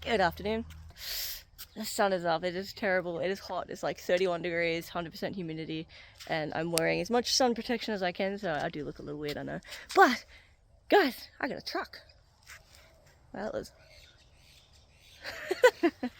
Good afternoon. The sun is up. It is terrible. It is hot. It's like 31 degrees, 100% humidity, and I'm wearing as much sun protection as I can, so I do look a little weird, I know. But, guys, I got a truck. Well, that was...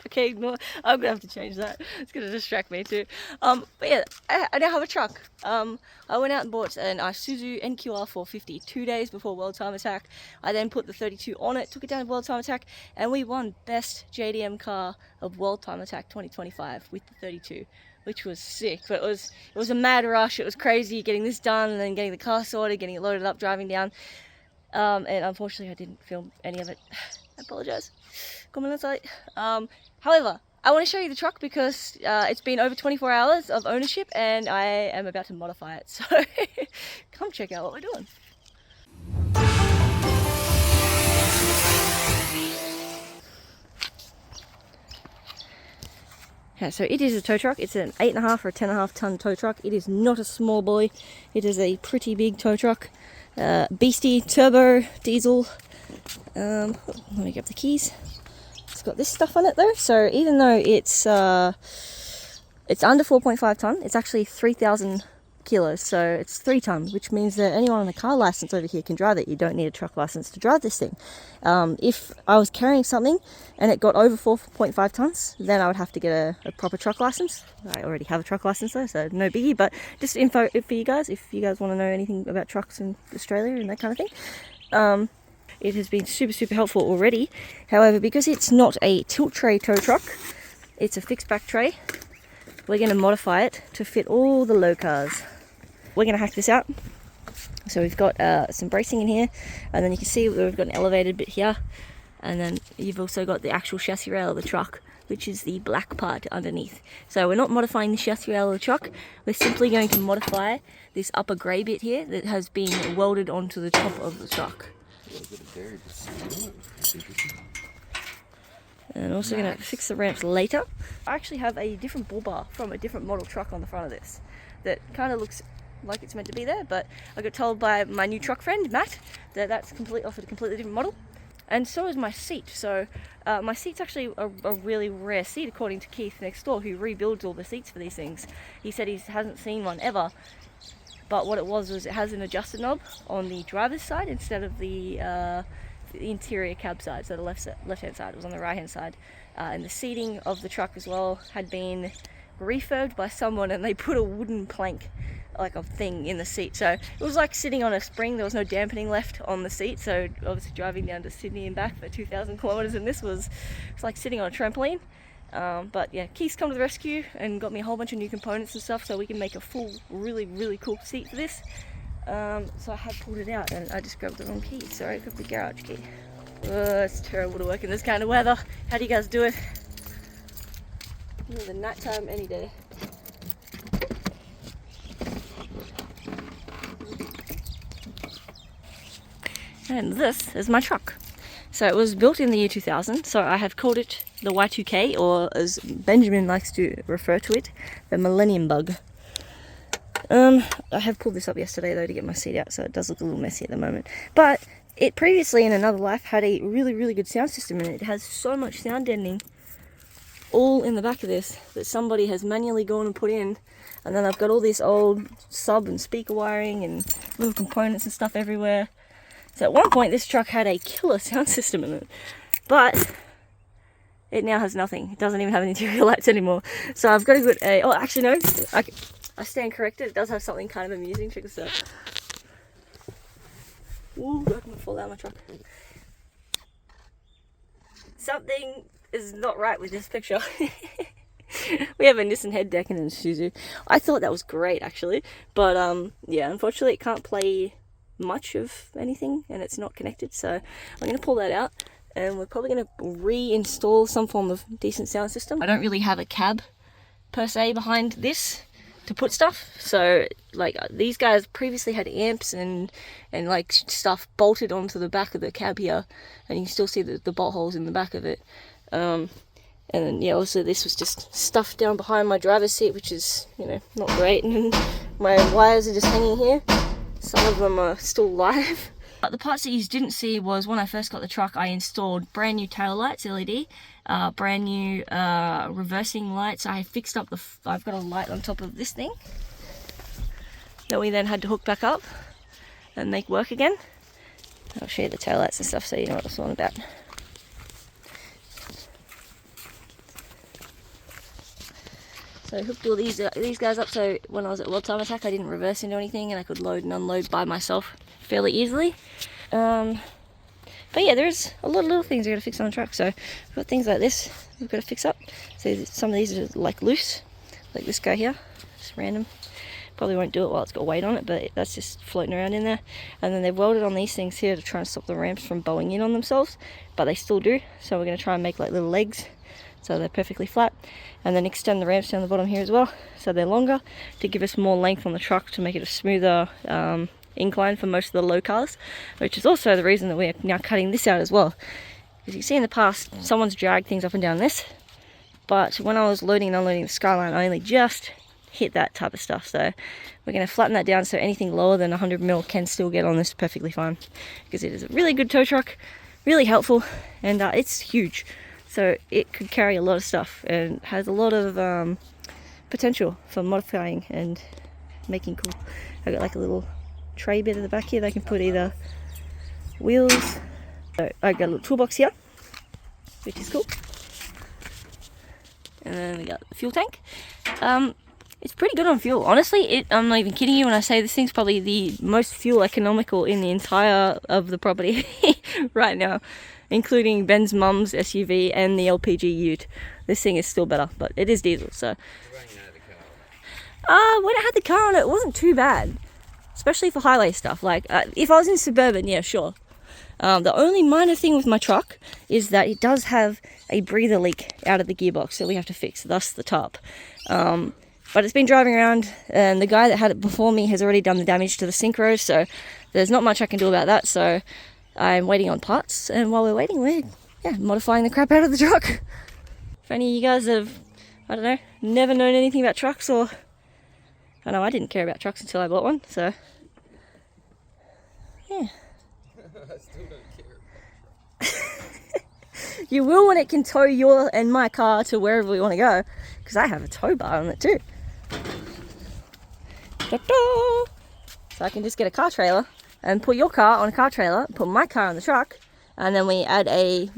Okay, no, I'm gonna have to change that. It's gonna distract me too. But yeah, I now have a truck. I went out and bought an Isuzu NQR 450 2 days before World Time Attack. I then put the 32 on it, took it down to World Time Attack, and we won Best JDM Car of World Time Attack 2025 with the 32, which was sick. But it was a mad rush. It was crazy getting this done and then getting the car sorted, getting it loaded up, driving down. And unfortunately, I didn't film any of it. I apologize. However, I want to show you the truck because it's been over 24 hours of ownership and I am about to modify it. So come check out what we're doing. Yeah, so it is a tow truck. It's an 8.5 or 10.5 ton tow truck. It is not a small boy. It is a pretty big tow truck. Beastie turbo diesel. Let me grab the keys. It's got this stuff on it though, so even though it's under 4.5 ton, it's actually 3,000 kilos, so it's 3 tons, which means that anyone on a car license over here can drive it. You don't need a truck license to drive this thing. If I was carrying something and it got over 4.5 tons, then I would have to get a proper truck license. I already have a truck license though, so no biggie, but just info for you guys, if you guys want to know anything about trucks in Australia and that kind of thing. It has been super helpful already. However, because it's not a tilt tray tow truck, it's a fixed back tray, we're going to modify it to fit all the low cars. We're going to hack this out. So we've got some bracing in here, and then you can see we've got an elevated bit here, and then you've also got the actual chassis rail of the truck, which is the black part underneath. So we're not modifying the chassis rail of the truck, we're simply going to modify this upper grey bit here that has been welded onto the top of the truck. And also going to fix the ramps later. I actually have a different bull bar from a different model truck on the front of this that kind of looks like it's meant to be there, but I got told by my new truck friend Matt that that's offered a completely different model. And so is my seat. So my seat's actually a really rare seat according to Keith next door, who rebuilds all the seats for these things. He said he hasn't seen one ever. But what it was it has an adjusted knob on the driver's side instead of the interior cab side, so the left-hand side. It was on the right-hand side. And the seating of the truck as well had been refurbed by someone, and they put a wooden plank, like a thing, in the seat. So it was like sitting on a spring. There was no dampening left on the seat. So obviously driving down to Sydney and back for 2,000 kilometers in this was like sitting on a trampoline. But yeah, Keith's come to the rescue and got me a whole bunch of new components and stuff so we can make a full, really cool seat for this. So I have pulled it out and I just grabbed the wrong key. Sorry, I grabbed the garage key. It's terrible to work in this kind of weather. How do you guys do it? The night time any day. And this is my truck. So it was built in the year 2000, so I have called it the Y2K, or as Benjamin likes to refer to it, the Millennium Bug. I have pulled this up yesterday though to get my seat out, so it does look a little messy at the moment. But it previously in another life had a really good sound system, and it has so much sound deadening all in the back of this that somebody has manually gone and put in. And then I've got all this old sub and speaker wiring and little components and stuff everywhere. So at one point this truck had a killer sound system in it, but it now has nothing. It doesn't even have any interior lights anymore. So I've got to get oh actually no, I stand corrected, it does have something kind of amusing. Check this out. Ooh, I'm gonna fall out of my truck. Something is not right with this picture. We have a Nissan head deck and a Isuzu. I thought that was great actually, but yeah, unfortunately it can't play much of anything and it's not connected, so I'm going to pull that out and we're probably going to reinstall some form of decent sound system. I don't really have a cab per se behind this to put stuff, so like these guys previously had amps and like stuff bolted onto the back of the cab here, and you can still see the bolt holes in the back of it. And then yeah, also this was just stuffed down behind my driver's seat, which is, you know, not great, and my wires are just hanging here. Some of them are still live, But the parts that you didn't see was when I first got the truck, I installed brand new tail lights, LED, brand new reversing lights. I fixed up I've got a light on top of this thing that we then had to hook back up and make work again. I'll show you the tail lights and stuff so you know what it's all about. So I hooked all these guys up so when I was at Time Attack I didn't reverse into anything and I could load and unload by myself fairly easily. But yeah, there's a lot of little things I gotta fix on the truck. So we've got things like this we've got to fix up. So some of these are like loose, like this guy here, just random. Probably won't do it while it's got weight on it, but that's just floating around in there. And then they've welded on these things here to try and stop the ramps from bowing in on themselves, but they still do. So we're going to try and make like little legs so they're perfectly flat, and then extend the ramps down the bottom here as well so they're longer to give us more length on the truck to make it a smoother incline for most of the low cars, which is also the reason that we're now cutting this out as well. As you see in the past, someone's dragged things up and down this, but when I was loading and unloading the Skyline, I only just hit that type of stuff. So we're going to flatten that down so anything lower than 100mm can still get on this perfectly fine, because it is a really good tow truck, really helpful, and it's huge. So it could carry a lot of stuff and has a lot of potential for modifying and making cool. I've got like a little tray bit at the back here that I can put either wheels. So I've got a little toolbox here, which is cool. And then we got the fuel tank. It's pretty good on fuel. Honestly, I'm not even kidding you when I say this thing's probably the most fuel economical in the entire of the property right now, including Ben's mum's SUV and the LPG ute. This thing is still better, but it is diesel, so. When I had the car on it wasn't too bad, especially for highway stuff. Like, if I was in suburban, yeah, sure. The only minor thing with my truck is that it does have a breather leak out of the gearbox that we have to fix, thus the top. But it's been driving around, and the guy that had it before me has already done the damage to the synchro, so there's not much I can do about that. So I'm waiting on parts, and while we're waiting, we're modifying the crap out of the truck. If any of you guys have, I don't know, never known anything about trucks, or I know I didn't care about trucks until I bought one, so yeah. I still don't care. You will when it can tow your and my car to wherever we want to go, because I have a tow bar on it too. So I can just get a car trailer and put your car on a car trailer, put my car on the truck, and then we add a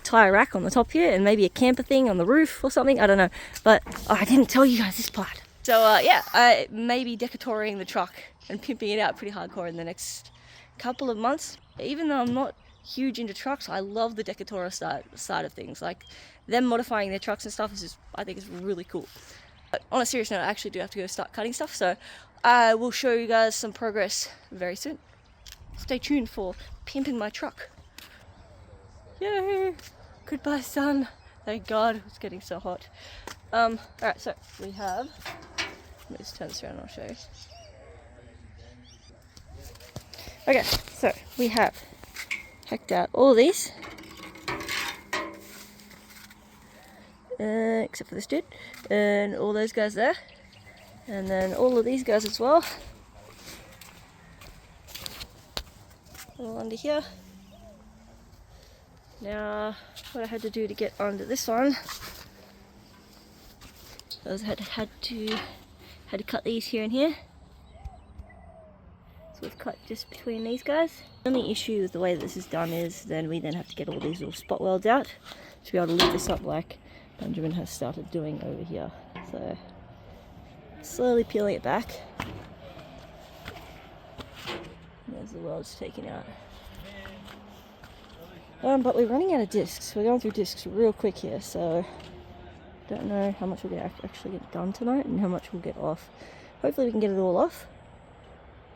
tire rack on the top here, and maybe a camper thing on the roof or something. I don't know, but I didn't tell you guys this part. So I may be decatoring the truck and pimping it out pretty hardcore in the next couple of months. Even though I'm not huge into trucks, I love the decatora side of things. Like them modifying their trucks and stuff is just, I think it's really cool. But on a serious note, I actually do have to go start cutting stuff, so I will show you guys some progress very soon. Stay tuned for pimping my truck. Yay! Goodbye, sun. Thank God, it's getting so hot. Alright, so we have, let me just turn this around and I'll show you. Okay, so we have hacked out all these, except for this dude, and all those guys there, and then all of these guys as well, all under here. Now, what I had to do to get onto this one was I had to cut these here and here. So we've cut just between these guys. The only issue with the way that this is done is then we have to get all these little spot welds out to be able to lift this up like Benjamin has started doing over here. So slowly peeling it back. There's the welds taken out. But we're running out of discs. We're going through discs real quick here, so don't know how much we're going to actually get done tonight and how much we'll get off. Hopefully we can get it all off,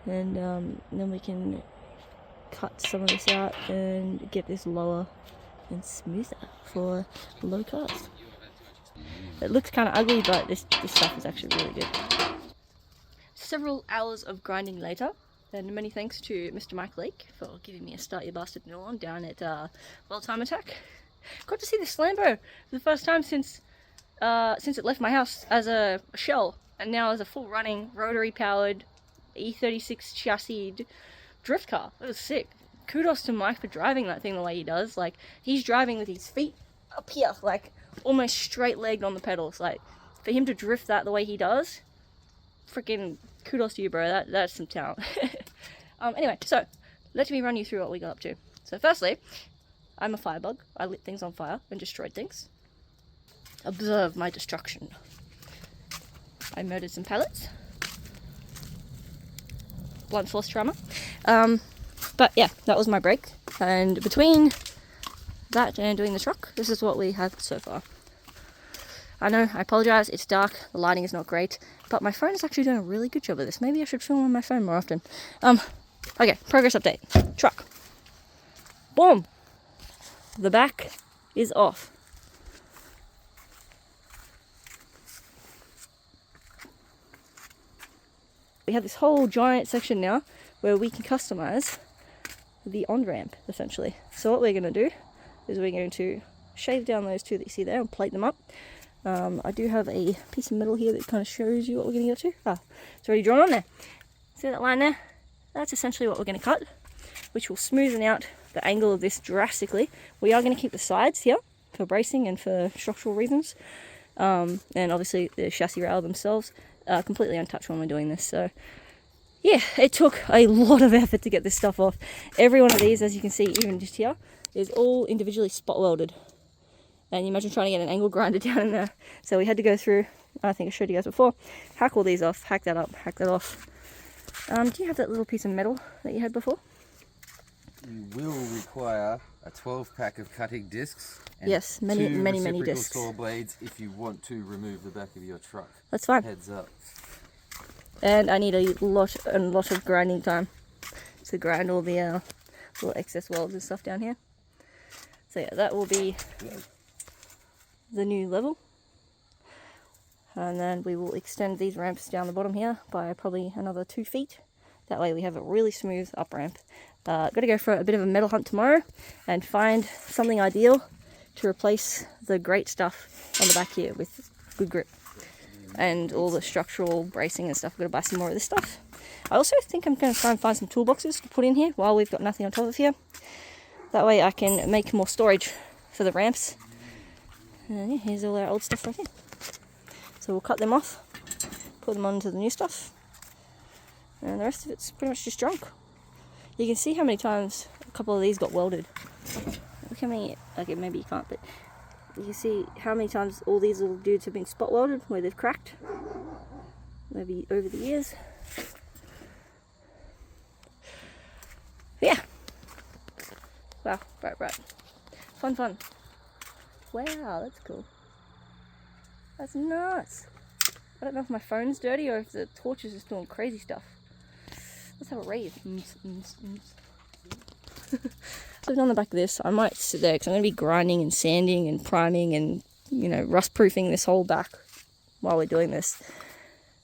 and then we can cut some of this out and get this lower and smoother for low cars. It looks kind of ugly, but this stuff is actually really good. Several hours of grinding later, and many thanks to Mr. Mike Lake for giving me a Start Your Bastard Mill on down at Time Attack. Got to see the Slambo for the first time since it left my house as a shell, and now as a full running rotary powered E36 chassis drift car. It was sick. Kudos to Mike for driving that thing the way he does. Like, he's driving with his feet up here, like almost straight legged on the pedals. Like, for him to drift that the way he does, freaking kudos to you, bro. That's some talent. Anyway, so let me run you through what we got up to. So firstly, I'm a firebug. I lit things on fire and destroyed things. Observe my destruction. I murdered some pallets. Blunt force trauma. But yeah, that was my break. And between that and doing the truck, this is what we have so far. I know, I apologise, it's dark, the lighting is not great, but my phone is actually doing a really good job of this. Maybe I should film on my phone more often. Okay, progress update. Truck. Boom! The back is off. We have this whole giant section now where we can customise the on-ramp, essentially. So what we're going to do is we're going to shave down those two that you see there and plate them up. I do have a piece of metal here that kind of shows you what we're going to get to. Ah, it's already drawn on there. See that line there? That's essentially what we're going to cut, which will smoothen out the angle of this drastically. We are going to keep the sides here for bracing and for structural reasons. And obviously the chassis rail themselves are completely untouched when we're doing this. So yeah, it took a lot of effort to get this stuff off. Every one of these, as you can see, even just here, is all individually spot welded. And you imagine trying to get an angle grinder down in there. So we had to go through, I think I showed you guys before, hack all these off, hack that up, hack that off. Do you have that little piece of metal that you had before? You will require a 12-pack of cutting discs. And yes, many discs. Saw blades if you want to remove the back of your truck. That's fine. Heads up. And I need a lot of grinding time to grind all the little excess welds and stuff down here. So yeah, that will be the new level. And then we will extend these ramps down the bottom here by probably another 2 feet. That way we have a really smooth up ramp. Got to go for a bit of a metal hunt tomorrow and find something ideal to replace the great stuff on the back here with good grip. And all the structural bracing and stuff. I've got to buy some more of this stuff. I also think I'm going to try and find some toolboxes to put in here while we've got nothing on top of here. That way I can make more storage for the ramps. And yeah, here's all our old stuff right here. So we'll cut them off, put them onto the new stuff, and the rest of it's pretty much just junk. You can see how many times a couple of these got welded. Look how many, okay, maybe you can't, but you can see how many times all these little dudes have been spot welded where they've cracked, maybe over the years. Yeah. Wow, right. Fun. Wow, that's cool. That's nuts. I don't know if my phone's dirty or if the torch is just doing crazy stuff. Let's have a read. So on the back of this, I might sit there because I'm going to be grinding and sanding and priming and, you know, rust proofing this whole back while we're doing this.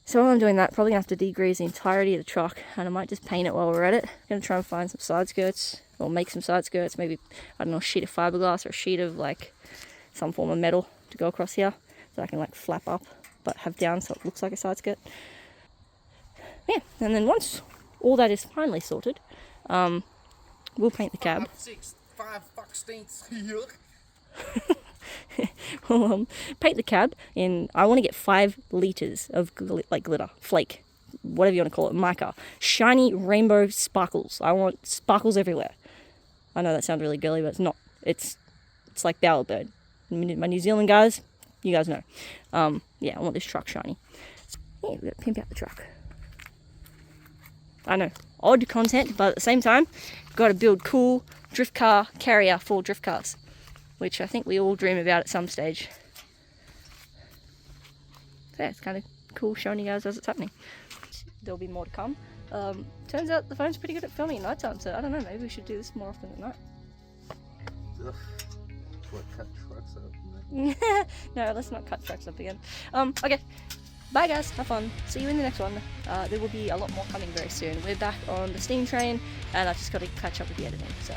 So while I'm doing that, probably going to have to degrease the entirety of the truck, and I might just paint it while we're at it. I'm going to try and find some side skirts, or make some side skirts, maybe, I don't know, a sheet of fiberglass or a sheet of like some form of metal to go across here so I can like flap up but have down so it looks like a side skirt. Yeah, and then once all that is finally sorted, we'll paint the cab. 5, 6, 5 We'll paint the cab in, I want to get 5 litres of glitter, flake, whatever you want to call it, mica, shiny rainbow sparkles. I want sparkles everywhere. I know that sounds really girly, but it's not. It's like bowerbird. My New Zealand guys, you guys know. Yeah, I want this truck shiny. Yeah, we've got to pimp out the truck. I know, odd content, but at the same time, got to build cool drift car carrier for drift cars, which I think we all dream about at some stage. So yeah, it's kind of cool showing you guys as it's happening. There'll be more to come. Turns out the phone's pretty good at filming at night time, so I don't know, maybe we should do this more often at night. What, cut trucks up? No, let's not cut trucks up again. Okay, bye guys, have fun. See you in the next one. There will be a lot more coming very soon. We're back on the steam train, and I've just got to catch up with the editing, so